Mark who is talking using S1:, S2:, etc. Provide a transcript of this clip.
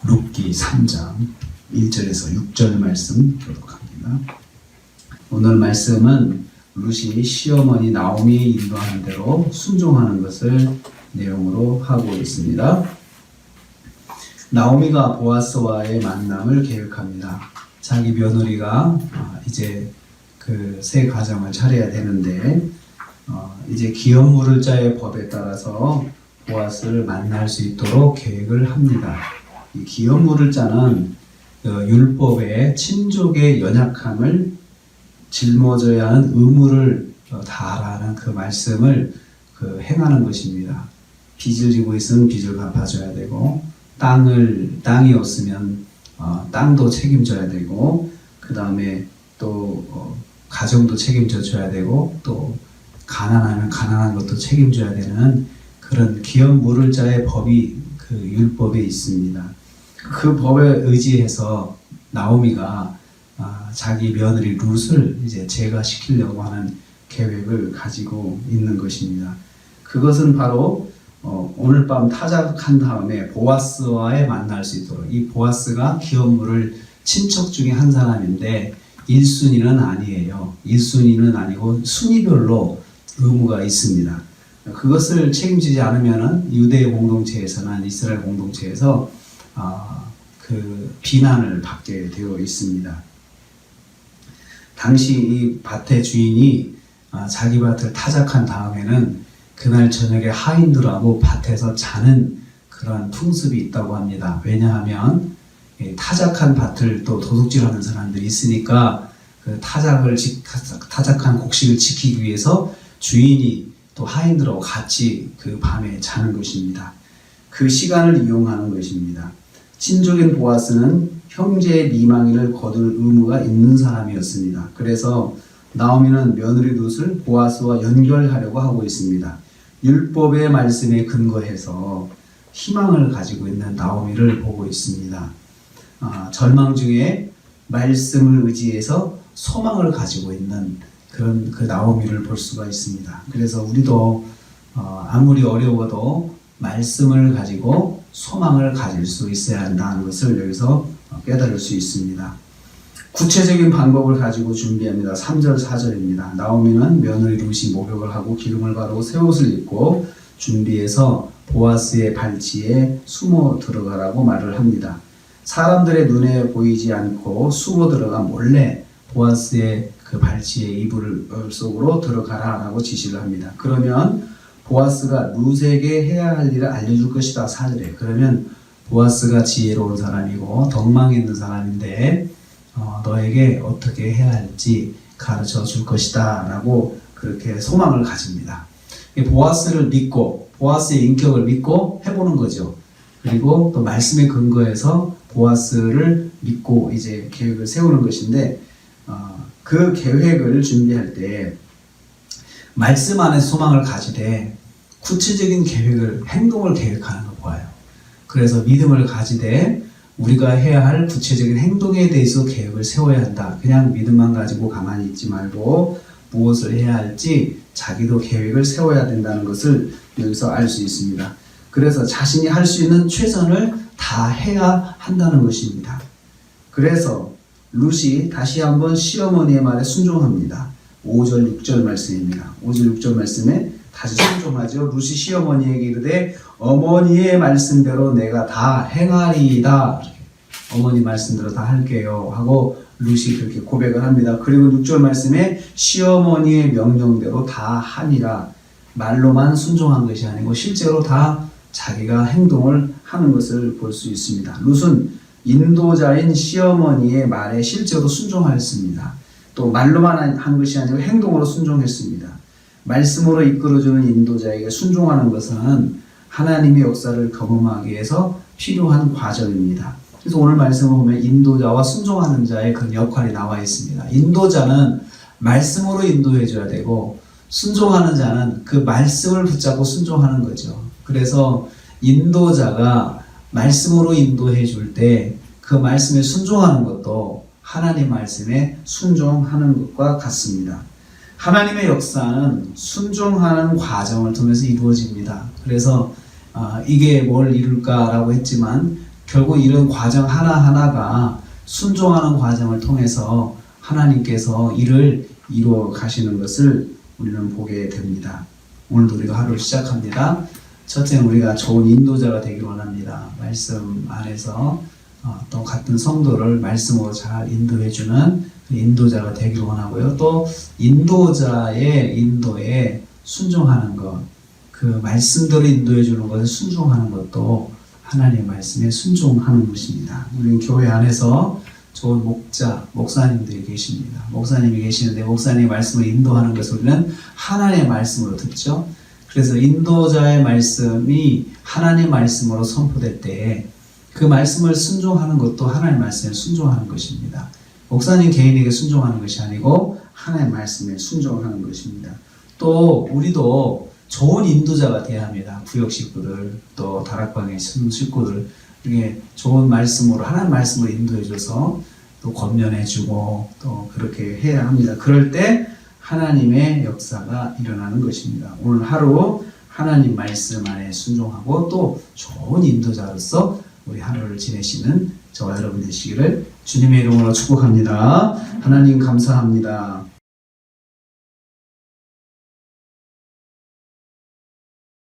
S1: 룻기 3장 1절에서 6절 말씀 교독합니다. 오늘 말씀은 룻이 시어머니 나오미 인도하는 대로 순종하는 것을 내용으로 하고 있습니다. 나오미가 보아스와의 만남을 계획합니다. 자기 며느리가 이제 그 새 가정을 차려야 되는데 이제 기업 물을 자의 법에 따라서 보아스를 만날 수 있도록 계획을 합니다. 이 기업 물을 자는 율법의 친족의 연약함을 짊어져야 하는 의무를 다하라는 그 말씀을 행하는 것입니다. 빚을 지고 있으면 빚을 갚아줘야 되고 땅이 없으면 땅도 책임져야 되고 그 다음에 또 가정도 책임져 줘야 되고 또 가난하면 가난한 것도 책임져야 되는 그런 기업 물을 자의 법이 그 율법에 있습니다. 그 법에 의지해서 나오미가 자기 며느리 룻을 이제 제거시키려고 하는 계획을 가지고 있는 것입니다. 그것은 바로 오늘 밤 타작한 다음에 보아스와의 만날 수 있도록, 이 보아스가 기업 물을 친척 중에 한 사람인데 1순위는 아니에요. 1순위는 아니고 순위별로 의무가 있습니다. 그것을 책임지지 않으면 유대 공동체에서는 이스라엘 공동체에서 그 비난을 받게 되어 있습니다. 당시 이 밭의 주인이 자기 밭을 타작한 다음에는 그날 저녁에 하인들하고 밭에서 자는 그런 풍습이 있다고 합니다. 왜냐하면 타작한 밭을 또 도둑질하는 사람들이 있으니까 그 타작한 곡식을 지키기 위해서 주인이 또 하인들하고 같이 그 밤에 자는 것입니다. 그 시간을 이용하는 것입니다. 친족인 보아스는 형제의 미망인을 거둘 의무가 있는 사람이었습니다. 그래서 나오미는 며느리 룻을 보아스와 연결하려고 하고 있습니다. 율법의 말씀에 근거해서 희망을 가지고 있는 나오미를 보고 있습니다. 절망 중에 말씀을 의지해서 소망을 가지고 있는 그런 그 나오미를 볼 수가 있습니다. 그래서 우리도 아무리 어려워도 말씀을 가지고 소망을 가질 수 있어야 한다는 것을 여기서 깨달을 수 있습니다. 구체적인 방법을 가지고 준비합니다. 3절 4절입니다. 나오미는 며느리 룻이 목욕을 하고 기름을 바르고 새 옷을 입고 준비해서 보아스의 발치에 숨어 들어가라고 말을 합니다. 사람들의 눈에 보이지 않고 숨어 들어가 몰래 보아스의 그 발치에 이불 속으로 들어가라라고 지시를 합니다. 그러면 보아스가 룻에게 해야 할 일을 알려줄 것이다. 4절에. 그러면 보아스가 지혜로운 사람이고 덕망 있는 사람인데 너에게 어떻게 해야 할지 가르쳐 줄 것이다 라고 그렇게 소망을 가집니다. 보아스를 믿고 보아스의 인격을 믿고 해보는 거죠. 그리고 또 말씀에 근거해서 보아스를 믿고 이제 계획을 세우는 것인데 그 계획을 준비할 때 말씀 안에 소망을 가지되 구체적인 행동을 계획하는 걸 보아요. 그래서 믿음을 가지되 우리가 해야 할 구체적인 행동에 대해서 계획을 세워야 한다. 그냥 믿음만 가지고 가만히 있지 말고 무엇을 해야 할지 자기도 계획을 세워야 된다는 것을 여기서 알 수 있습니다. 그래서 자신이 할 수 있는 최선을 다 해야 한다는 것입니다. 그래서 룻이 다시 한번 시어머니의 말에 순종합니다. 5절 6절 말씀입니다. 5절 6절 말씀에 다시 순종하죠. 룻이 시어머니에게 이르되 어머니의 말씀대로 내가 다 행하리이다. 어머니 말씀대로 다 할게요 하고 룻이 그렇게 고백을 합니다. 그리고 6절 말씀에 시어머니의 명령대로 다 하니라. 말로만 순종한 것이 아니고 실제로 다 자기가 행동을 하는 것을 볼 수 있습니다. 룻은 인도자인 시어머니의 말에 실제로 순종하였습니다. 또 말로만 한 것이 아니고 행동으로 순종했습니다. 말씀으로 이끌어주는 인도자에게 순종하는 것은 하나님의 역사를 경험하기 위해서 필요한 과정입니다. 그래서 오늘 말씀을 보면 인도자와 순종하는 자의 그런 역할이 나와 있습니다. 인도자는 말씀으로 인도해 줘야 되고 순종하는 자는 그 말씀을 붙잡고 순종하는 거죠. 그래서 인도자가 말씀으로 인도해 줄 때 그 말씀에 순종하는 것도 하나님 말씀에 순종하는 것과 같습니다. 하나님의 역사는 순종하는 과정을 통해서 이루어집니다. 그래서 이게 뭘 이룰까라고 했지만 결국 이런 과정 하나하나가 순종하는 과정을 통해서 하나님께서 일을 이루어 가시는 것을 우리는 보게 됩니다. 오늘도 우리가 하루를 시작합니다. 첫째는 우리가 좋은 인도자가 되기를 원합니다. 말씀 안에서 또 같은 성도를 말씀으로 잘 인도해주는 인도자가 되기를 원하고요. 또 인도자의 인도에 순종하는 것, 그 말씀대로 인도해주는 것을 순종하는 것도 하나님의 말씀에 순종하는 것입니다. 우리는 교회 안에서 좋은 목사님들이 계십니다. 목사님이 계시는데 목사님의 말씀을 인도하는 것을 우리는 하나님의 말씀으로 듣죠. 그래서 인도자의 말씀이 하나님의 말씀으로 선포될 때 그 말씀을 순종하는 것도 하나님의 말씀에 순종하는 것입니다. 목사님 개인에게 순종하는 것이 아니고 하나님의 말씀에 순종하는 것입니다. 또 우리도 좋은 인도자가 되어야 합니다. 구역 식구들, 또 다락방의 식구들, 이게 좋은 말씀으로, 하나님 말씀으로 인도해줘서 또 권면해주고 또 그렇게 해야 합니다. 그럴 때 하나님의 역사가 일어나는 것입니다. 오늘 하루 하나님 말씀 안에 순종하고 또 좋은 인도자로서 우리 하루를 지내시는 저와 여러분 되시기를 주님의 이름으로 축복합니다. 하나님 감사합니다.